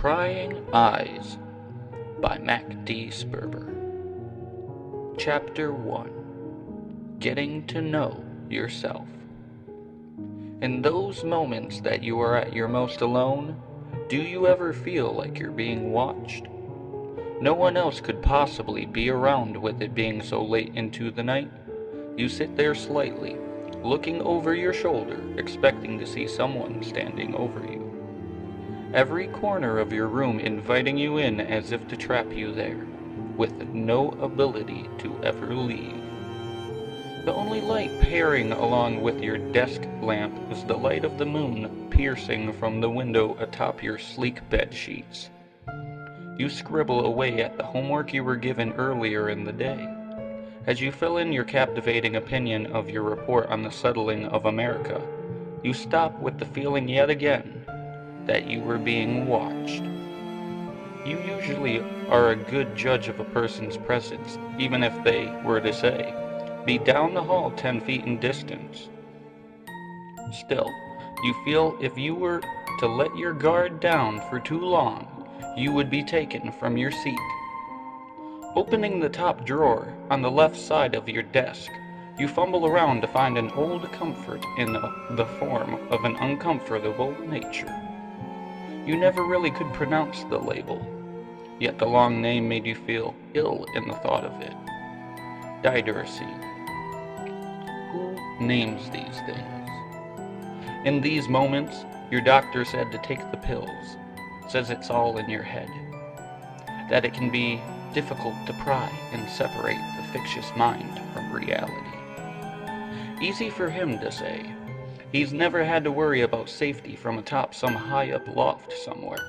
Prying Eyes by Mack D. Chapter 1. Getting to Know Yourself. In those moments that you are at your most alone, do you ever feel like you're being watched? No one else could possibly be around with it being so late into the night. You sit there slightly, looking over your shoulder, expecting to see someone standing over you. Every corner of your room inviting you in as if to trap you there, with no ability to ever leave. The only light pairing along with your desk lamp is the light of the moon piercing from the window atop your sleek bed sheets. You scribble away at the homework you were given earlier in the day. As you fill in your captivating opinion of your report on the settling of America, you stop with the feeling yet again that you were being watched. You usually are a good judge of a person's presence, even if they were to say, "Be down the hall 10 feet in distance." Still, you feel if you were to let your guard down for too long, you would be taken from your seat. Opening the top drawer on the left side of your desk, you fumble around to find an old comfort in the form of an uncomfortable nature. You never really could pronounce the label, yet the long name made you feel ill in the thought of it. Dideracine. Who names these things? In these moments, your doctor said to take the pills, says it's all in your head, that it can be difficult to pry and separate the fictitious mind from reality. Easy for him to say. He's never had to worry about safety from atop some high-up loft somewhere,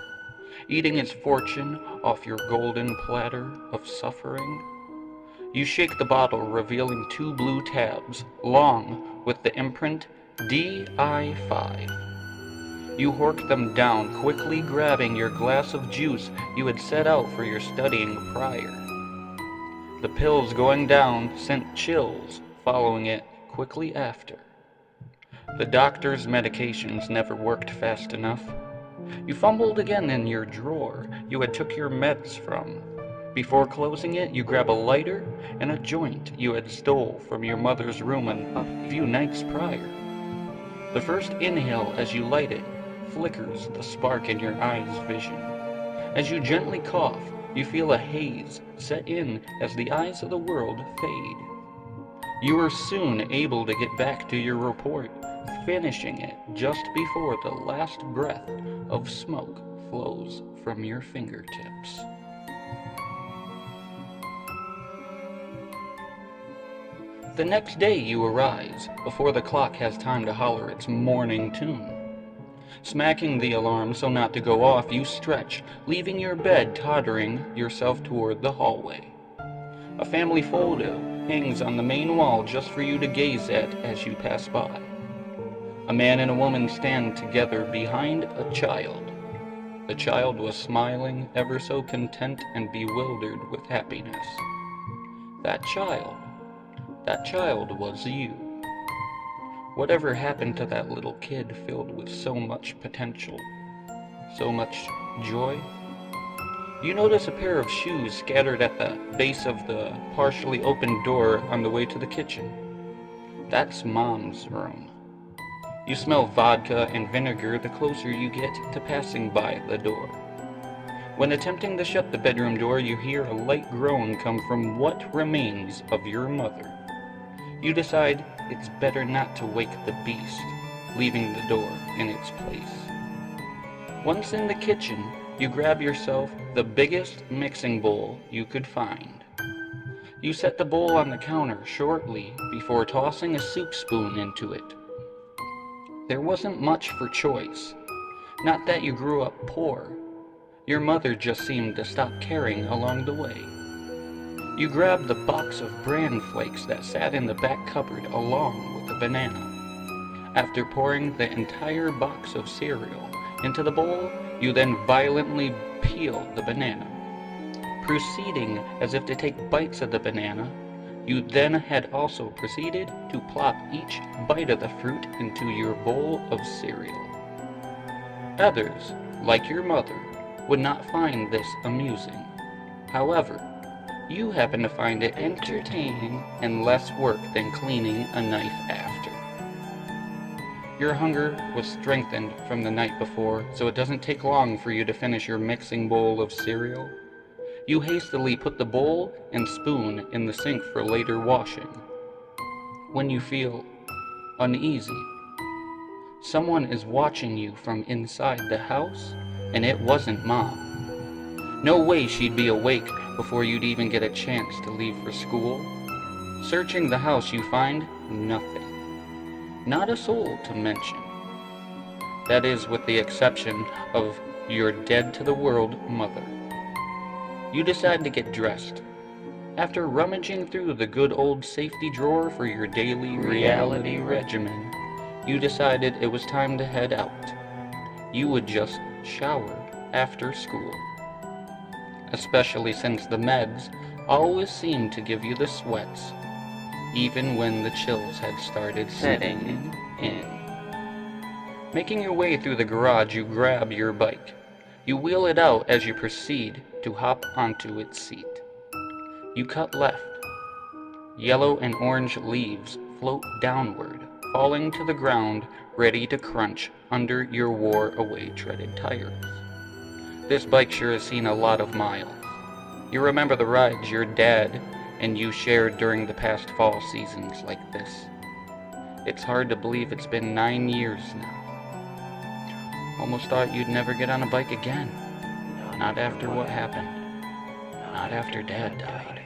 eating his fortune off your golden platter of suffering. You shake the bottle, revealing 2 blue tabs, long with the imprint DI5. You hork them down, quickly grabbing your glass of juice you had set out for your studying prior. The pills going down sent chills following it quickly after. The doctor's medications never worked fast enough. You fumbled again in your drawer you had took your meds from. Before closing it, you grab a lighter and a joint you had stole from your mother's room a few nights prior. The first inhale as you light it flickers the spark in your eye's vision. As you gently cough, you feel a haze set in as the eyes of the world fade. You are soon able to get back to your report, finishing it just before the last breath of smoke flows from your fingertips. The next day you arise, before the clock has time to holler its morning tune. Smacking the alarm so not to go off, you stretch, leaving your bed tottering yourself toward the hallway. A family photo hangs on the main wall just for you to gaze at as you pass by. A man and a woman stand together behind a child. The child was smiling, ever so content and bewildered with happiness. That child was you. Whatever happened to that little kid filled with so much potential, so much joy? You notice a pair of shoes scattered at the base of the partially opened door on the way to the kitchen. That's Mom's room. You smell vodka and vinegar the closer you get to passing by the door. When attempting to shut the bedroom door, you hear a light groan come from what remains of your mother. You decide it's better not to wake the beast, leaving the door in its place. Once in the kitchen, you grab yourself the biggest mixing bowl you could find. You set the bowl on the counter shortly before tossing a soup spoon into it. There wasn't much for choice. Not that you grew up poor. Your mother just seemed to stop caring along the way. You grabbed the box of bran flakes that sat in the back cupboard along with the banana. After pouring the entire box of cereal into the bowl, you then violently peel the banana. Proceeding as if to take bites of the banana, you then had also proceeded to plop each bite of the fruit into your bowl of cereal. Others, like your mother, would not find this amusing. However, you happen to find it entertaining and less work than cleaning a knife after. Your hunger was strengthened from the night before, so it doesn't take long for you to finish your mixing bowl of cereal. You hastily put the bowl and spoon in the sink for later washing. When you feel uneasy, someone is watching you from inside the house, and it wasn't Mom. No way she'd be awake before you'd even get a chance to leave for school. Searching the house, you find nothing. Not a soul to mention. That is, with the exception of your dead-to-the-world mother. You decide to get dressed. After rummaging through the good old safety drawer for your daily reality regimen, you decided it was time to head out. You would just shower after school. Especially since the meds always seemed to give you the sweats, even when the chills had started setting in. Making your way through the garage, you grab your bike. You wheel it out as you proceed to hop onto its seat. You cut left. Yellow and orange leaves float downward, falling to the ground, ready to crunch under your wore-away treaded tires. This bike sure has seen a lot of miles. You remember the rides your dad and you shared during the past fall seasons like this. It's hard to believe it's been 9 years now. Almost thought you'd never get on a bike again. Not after what happened. Not after Dad died.